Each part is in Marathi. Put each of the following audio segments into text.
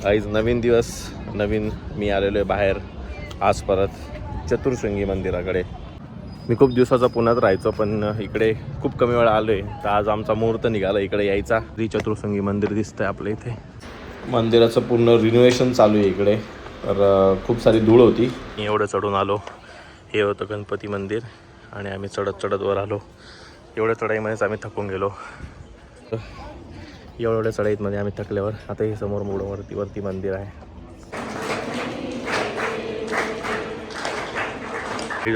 आज नवीन दिवस, नवीन मी आलेलो आहे बाहेर आज परत चतुर्शृंगी मंदिराकडे. मी खूप दिवसाचा पुण्यात राहायचो, पण इकडे खूप कमी वेळा आलो आहे. तर आज आमचा मुहूर्त निघाला इकडे यायचा. श्री चतुर्शृंगी मंदिर दिसतंय आपल्या इथे. मंदिराचं पूर्ण रिनोव्हेशन चालू आहे इकडे. तर खूप सारी धूळ होती. मी एवढं चढून आलो. हे होतं गणपती मंदिर आणि आम्ही चढत चढत वर आलो. एवढ्या चढाईमध्येच आम्ही थकून गेलो. एवढ्या चढाईमध्ये आम्ही थकल्यावर आता हे समोर वरती मंदिर आहे.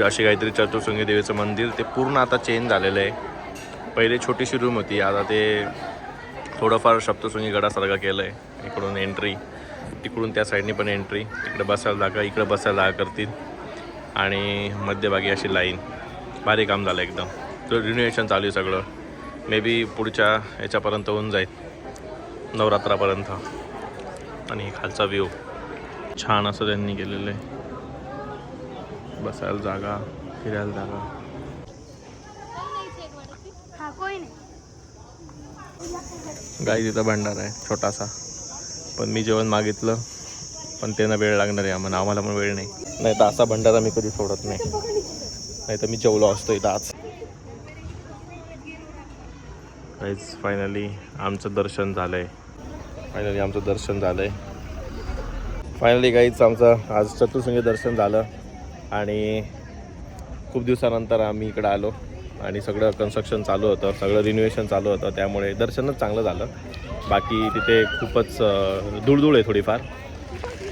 अशी काहीतरी चतुर्शृंगी देवीचं मंदिर. ते पूर्ण आता चेंज झालेलं आहे. पहिले छोटीशी रूम होती, आता ते थोडंफार सप्तशृंगी गडासारखं केलं आहे. इकडून एंट्री, तिकडून त्या साईडनी पण एंट्री. तिकडे बसायला जागा, इकडे बसायला जागा करतील आणि मध्यभागी अशी लाईन. भारी काम झालं एकदम. तर रिनोव्हेशन चालू आहे सगळं. मे बी पुढच्या याच्यापर्यंत होऊन जाईल, नवरात्रापर्यंत. आणि खालचा व्ह्यू छान असं त्यांनी केलेलं आहे. बसायला जागा, फिरायला जागा. गाई तिथं भंडार आहे छोटासा. पण मी जेवण मागितलं, पण त्यांना वेळ लागणार आहे. आम्हाला पण वेळ नाही. तर असा भंडारा मी कधी सोडत नाही तर मी जेवलो असतो इथं आज. गाईज फायनली आमचं दर्शन झालं आहे. फायनली गाईज आमचं आज चतुर्शृंगी दर्शन झालं. आणि खूप दिवसानंतर आम्ही इकडं आलो आणि सगळं कन्स्ट्रक्शन चालू होतं, सगळं रिनोव्हेशन चालू होतं. त्यामुळे दर्शनच चांगलं झालं. बाकी तिथे खूपच धूळधूळ आहे थोडीफार.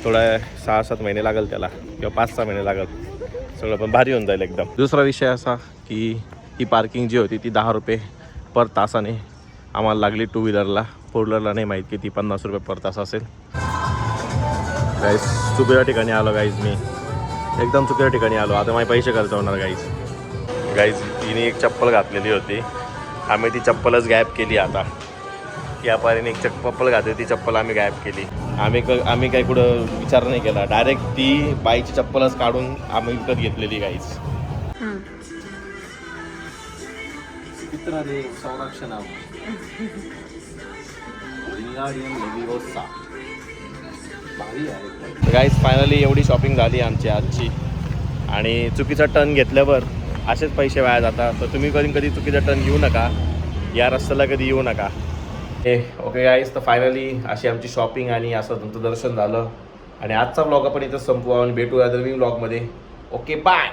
थोडा 6-7 महिने लागेल त्याला, किंवा 5-6 महिने लागेल. सगळं पण भारी होऊन जाईल एकदम. दुसरा विषय असा की ही पार्किंग जी होती ती 10 रुपये पर तासाने आम्हाला लागली 2 व्हीलरला. 4 व्हीलरला नाही माहीत किती, 50 रुपये पर तास असेल. गाईज चुकीच्या ठिकाणी आलो गाईज, मी एकदम चुकीच्या ठिकाणी आलो. आता माझे पैसे खर्च होणार गाईज. तिने एक चप्पल घातलेली होती, आम्ही ती चप्पलच गायब केली. आता या पारीने एक चप्पल घातली, ती चप्पल आम्ही गायब केली. आम्ही काही कुठं विचार नाही केला, डायरेक्ट ती बाईची चप्पलच काढून आम्ही विकत घेतलेली गाईज. गाईज फायनली एवढी शॉपिंग झाली आमची आजची. आणि चुकीचा टर्न घेतल्यावर असेच पैसे वाया जातात. तर तुम्ही कधी चुकीचा टर्न घेऊ नका, या रस्त्याला कधी येऊ नका. ओके गाईज, तर फायनली अशी आमची शॉपिंग आणि असं तुमचं दर्शन झालं. आणि आजचा ब्लॉग आपण इथं संपवू आणि भेटूया नवीन ब्लॉगमध्ये. Okay bye.